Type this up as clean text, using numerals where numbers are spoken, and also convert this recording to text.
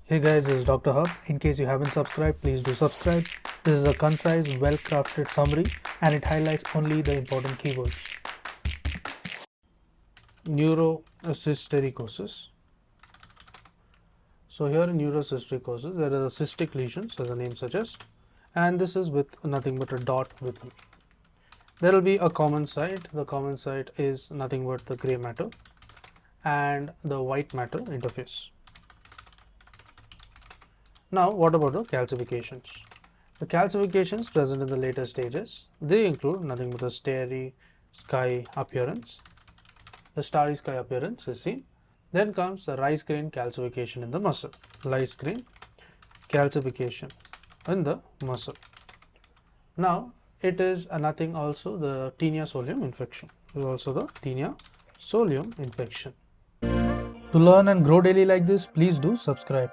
Hey guys, this is Dr. Hub. In case you haven't subscribed, please do subscribe. This is a concise, well-crafted summary and it highlights only the important keywords. Neurocystericosis. So here in neurocystericosis, there is a cystic lesion, as the name suggests, and this is with nothing but a dot with me. There will be a common site. The common site is nothing but the gray matter and the white matter interface. Now, what about the calcifications? The calcifications present in the later stages, they include nothing but the starry sky appearance. The starry sky appearance is seen. Then comes the rice grain calcification in the muscle. Rice grain calcification in the muscle. Now, it is nothing also the tinea solium infection. It is also the tinea solium infection. To learn and grow daily like this, please do subscribe.